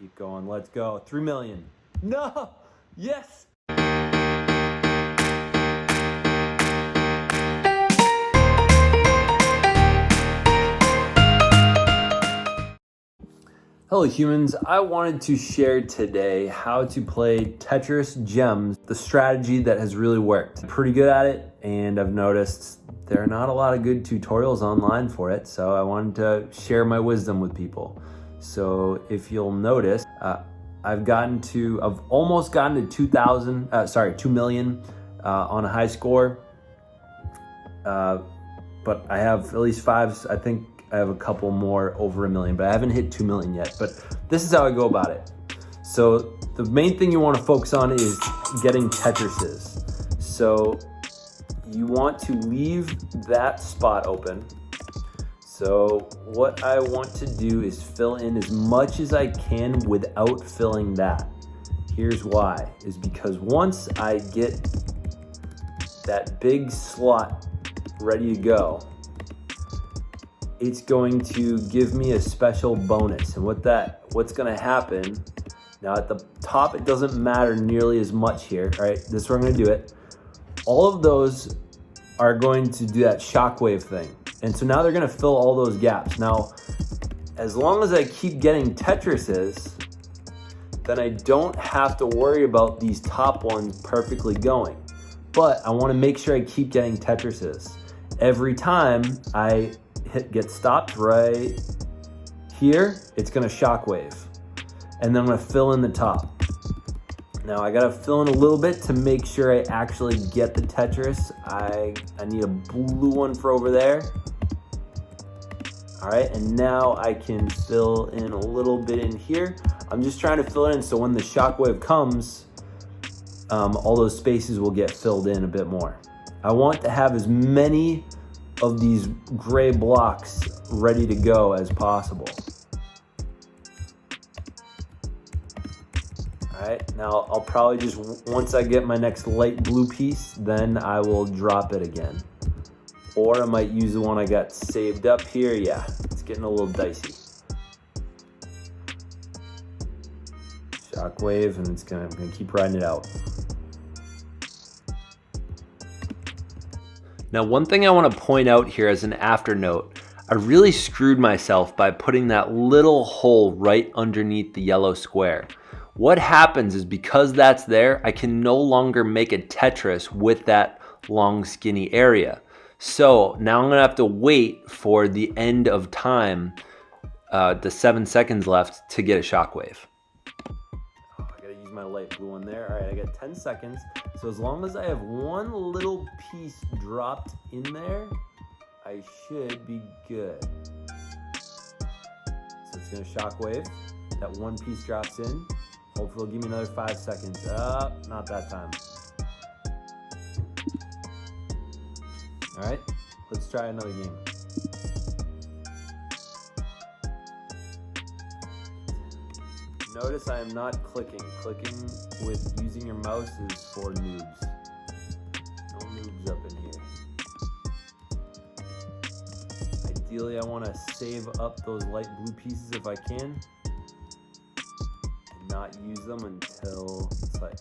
Keep going, let's go. 3 million. No, yes. Hello humans, I wanted to share today how to play Tetris Gems, the strategy that has really worked. I'm pretty good at it, and I've noticed there are not a lot of good tutorials online for it, so I wanted to share my wisdom with people. So if you'll notice, I've almost gotten to 2 million on a high score, but I have at least 5, I think I have a couple more over 1 million, but I haven't hit 2 million yet. But this is how I go about it. So the main thing you want to focus on is getting Tetrises. So you want to leave that spot open. So what I want to do is fill in as much as I can without filling that. Here's why, is because once I get that big slot ready to go, it's going to give me a special bonus. And what's gonna happen, now at the top it doesn't matter nearly as much here, all right? This is where I'm gonna do it. All of those are going to do that shockwave thing. And so now they're gonna fill all those gaps. Now, as long as I keep getting Tetrises, then I don't have to worry about these top ones perfectly going. But I wanna make sure I keep getting Tetrises. Every time I get stopped right here, it's gonna shockwave. And then I'm gonna fill in the top. Now I gotta fill in a little bit to make sure I actually get the Tetris. I need a blue one for over there. All right, and now I can fill in a little bit in here. I'm just trying to fill it in so when the shockwave comes, all those spaces will get filled in a bit more. I want to have as many of these gray blocks ready to go as possible. All right, now I'll probably just, once I get my next light blue piece, then I will drop it again. Or I might use the one I got saved up here. Yeah, it's getting a little dicey. Shockwave, and I'm gonna keep riding it out. Now, one thing I want to point out here as an afternote, I really screwed myself by putting that little hole right underneath the yellow square. What happens is because that's there, I can no longer make a Tetris with that long skinny area. So now I'm gonna have to wait for the end of time, the 7 seconds left to get a shockwave. My light blue one there. All right, I got 10 seconds. So as long as I have one little piece dropped in there, I should be good. So it's gonna shockwave. That one piece drops in. Hopefully it'll give me another 5 seconds. Not that time. All right, let's try another game. Notice I am not clicking. Clicking with using your mouse is for noobs. No noobs up in here. Ideally, I want to save up those light blue pieces if I can, and not use them until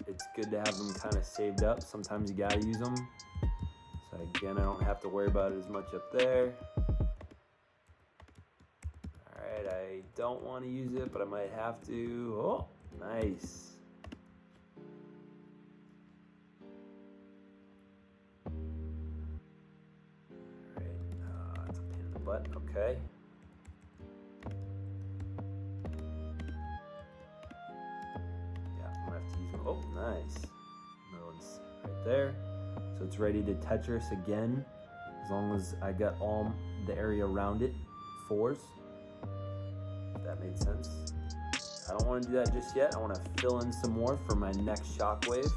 it's good to have them kind of saved up. Sometimes you gotta use them. So again, I don't have to worry about it as much up there. I don't want to use it, but I might have to. Oh, nice. All right, it's a pain in the butt. Okay. Yeah, I'm gonna have to use them. Oh, nice. Another one's right there. So it's ready to Tetris again, as long as I got all the area around it. 4s. That made sense. I don't want to do that just yet. I want to fill in some more for my next shockwave.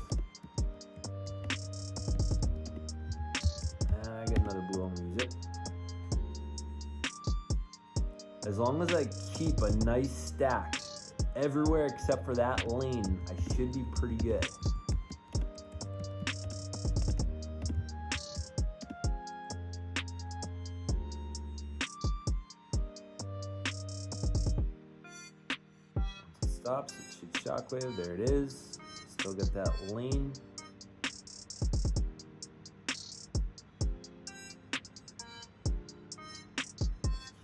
And I get another blue, I'm gonna use it. As long as I keep a nice stack everywhere except for that lane, I should be pretty good. stops, it shoots shockwave, there it is. Still get that lane.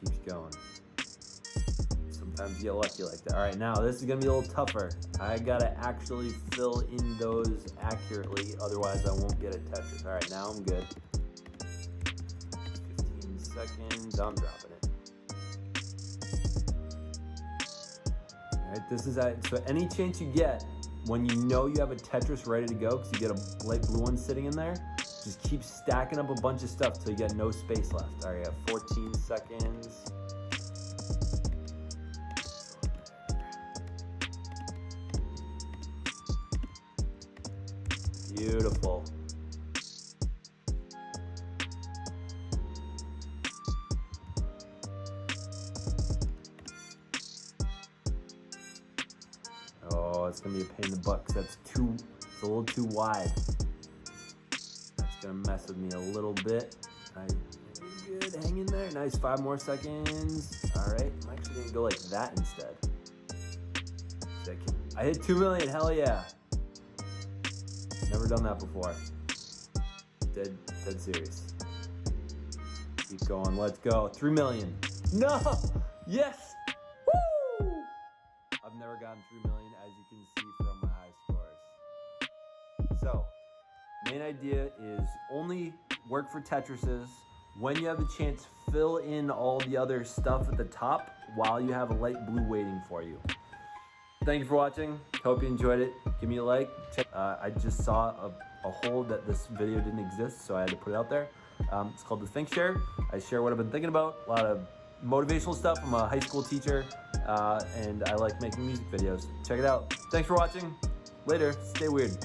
Keeps going. Sometimes you get lucky like that. All right, now this is gonna be a little tougher. I gotta actually fill in those accurately, otherwise I won't get a Tetris. All right, now I'm good. 15 seconds, I'm dropping it. All right, this is so any chance you get when you know you have a Tetris ready to go, because you get a light blue one sitting in there, just keep stacking up a bunch of stuff till you get no space left. All right, you have 14 seconds. Beautiful. Oh, it's gonna be a pain in the butt because it's a little too wide. That's gonna mess with me a little bit. Good, hang in there. Nice, 5 more seconds. All right, I'm actually gonna go like that instead. I hit 2 million, hell yeah. Never done that before. Dead serious. Keep going, let's go. 3 million. No! Yes! Woo! I've never gotten 3 million, as you can see from my high scores. So, main idea is only work for Tetrises. When you have the chance, fill in all the other stuff at the top while you have a light blue waiting for you. Thank you for watching. Hope you enjoyed it. Give me a like. I just saw a hole that this video didn't exist, so I had to put it out there. It's called the Think Share. I share what I've been thinking about, a lot of motivational stuff. I'm a high school teacher, and I like making music videos. Check it out. Thanks for watching. Later. Stay weird.